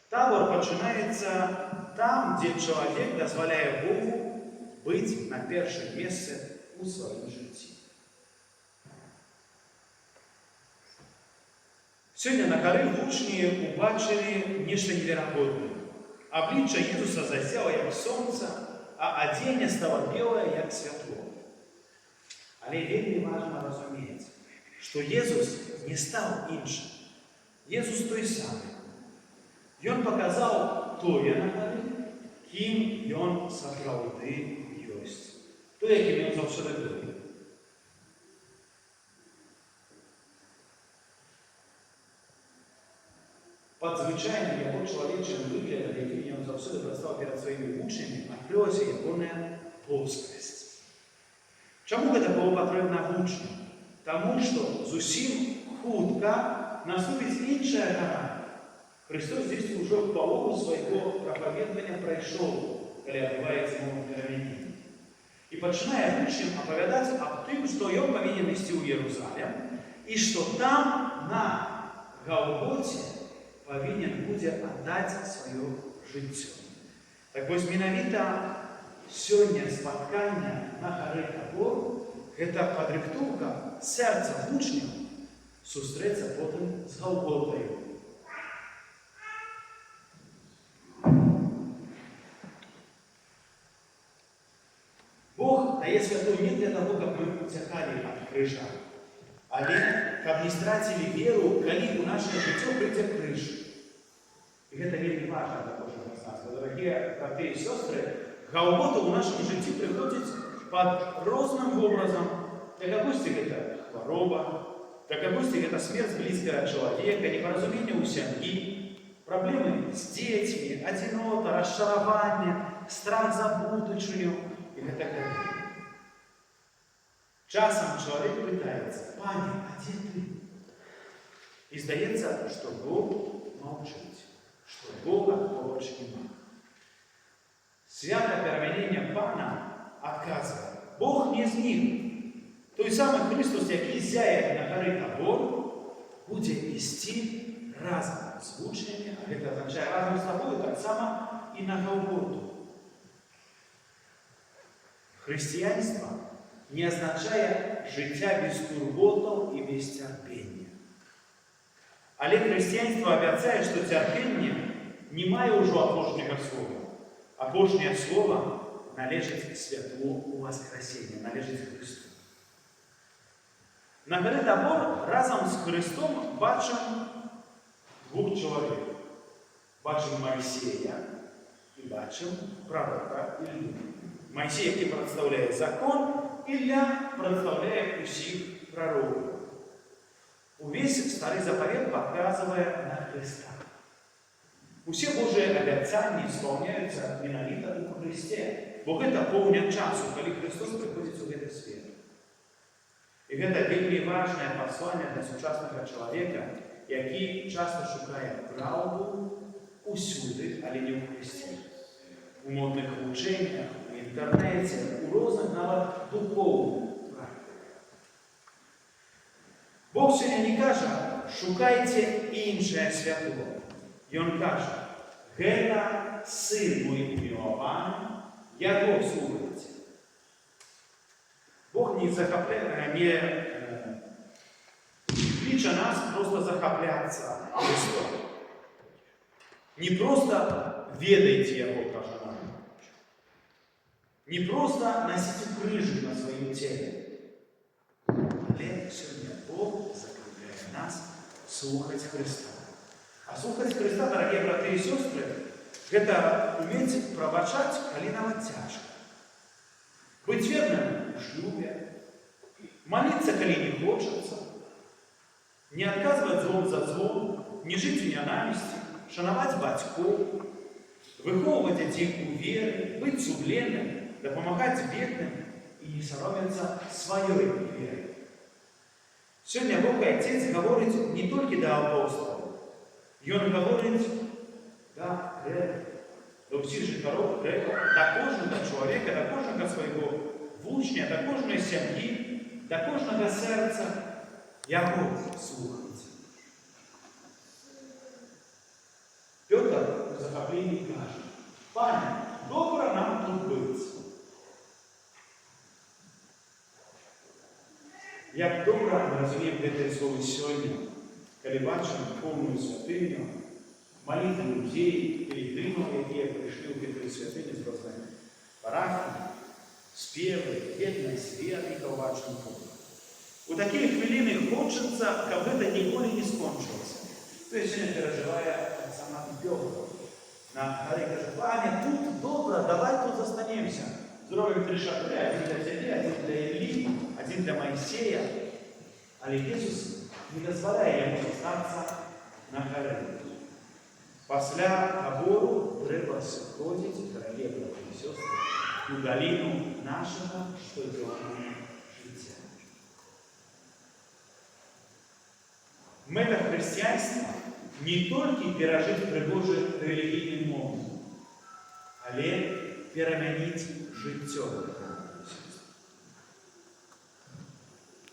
Табор пачынаецца там, дзе чалавек дазваляе Богу быць на першым месцы ў сваім жыцці. Сёння на гары вучні убачылі нешта неверагоднае. Аблічча Езуса засяла, як сонца, а адзенне стала белае, як святло. Але вельмі важна разумець, што Езус не стаў іншым. Езус той самы. Ён паказаў тое на гары, кім ён сапраўды ёсць. Той, якім ён заўсёды быў. Пад звычайным яго чалавечым выглядам, якім ён заўсёды прадстаў перад сваімі вучнямі, адкрылася ягоная плоскасць. Чаму гэта было патрэбна вучням? Таму што зусім хутка наступіць іншая гара. Христос здесь ўжо палову свайго прапаведвання прайшоў, калі адбываецца новае перамяненне. І пачынае вучням апавядаць аб тым, што ён павінен ісці ў Єрусалем, і што там, на Галгоце, павінен будзе аддаць сваё жыццё. Так вось, менавіта сёння спаткання на гары Табор – гэта падрыхтоўка сэрца вучняў сустрэцца потым з Галготаю. Бог дае святую не для таго, каб мы уцякалі ад крыжа, але каб не страцілі веру, калі ў нашае жыццё прыйдзе крыж. І гэта вельмі важна для кожнага з нас. Дарагія браты і сёстры, Галгота ў нашым жыцці прыходзіць пад розным вобразам. Для кагосьці гэта хвароба, для кагосьці гэта смерць блізкага чалавека, непаразуменне ў сям'і, праблемы з дзецьмі, адзінота, расчараванне, страх за будучыню і гэтак далей. Часам чалавек пытаецца: «Пане, а дзе ты?» І здаецца, што Бог маўчыць, што Бога побач няма. Свята перамянення Пана адказвае: Бог не знік. Той самы Христос, які зяе на гары Табор, будзе ісці разам з вучнямі, а гэта азначае разам з табою таксама і на Галготу. Хрысціянства не азначае жыцця без турботаў і без цярпення. Але хрысціянства абяцае, што цярпенне не мае ўжо апошняга слова. Апошняе слова належыць святлу ў васкрасенне, належыць Христу. На гары Табор разам з Христом бачым двух чалавек. Бачым Майсея і бачым прарока Іллю. Майсей, які прадстаўляе закон, Ілля прадстаўляе усіх прарокаў. Увесь стары запавет паказвае на Хрыста. Усе Божыя абяцанні спаўняюцца менавіта ў Хрысце, бо гэта поўня часу, калі Христос прыходзіць у гэты свет. І гэта вельмі важнае пасланне для сучаснага чалавека, які часта шукае праўду усюды, але не ў Хрысце. У модных вучэннях, у інтэрнэце, у розных нават духоўных практыках. Бог сёння не кажа: «Шукайце іншае святло». Ён кажа: «Гэта сын мой умілаваны, яго слухайце». Бог не кліча нас просто захапляцца Христом. Не просто ведайце яго, кажа нам. Не просто насіце крыжы на сваім целе. Але сёння Бог закликае нас слухаць Христа. А слухаць Христа, дарагія браты і сёстры, гэта умець прабачаць, калі нават цяжка. Быць верным у шлюбе, моліцца, калі не хочацца, не адказваць злом за злом, не жыць у нянавісці, шанаваць бацькоў, выхоўваць дзяцей у веры, быць сумленным, дапамагаць бедным і не саромецца сваёй веры. Сёння Бог Отец гаворыць не толькі да апостолаў, Ён гаворыць да грэкаў, до всіх жыхароў грэкаў, да кожнага чалавека, да кожнага свайго вучня, да кожнай сям'і, да кожнага сэрца яго слухаць. Пётр захоплення і каже: Пане, добре нам тут бути. Як добре ми розуміємо те слово сьогодні, коли бачимо повну святиню, молитву людей, пілігримів, які прийшли у Петру святиню з різних парафій, співи, єдність, вірника у вашому полі. У такі хвилини хочеться, аби це ніколи не скончилося. Тобто сьогодні переживає сама Петро. На горі каже: Пане, тут добре, давай тут застанемося. Зробимо 3 шатри, один для тебе, один для Іллі, один для Моїсея. Але Ісус не дозволяє йому залишатися на горі. Після табору треба сходити, дорогі брати і сестри, у долину нашого щоденного життя. Мета християнства не тільки пережити пригожий релігійний момент, але перемінити життя.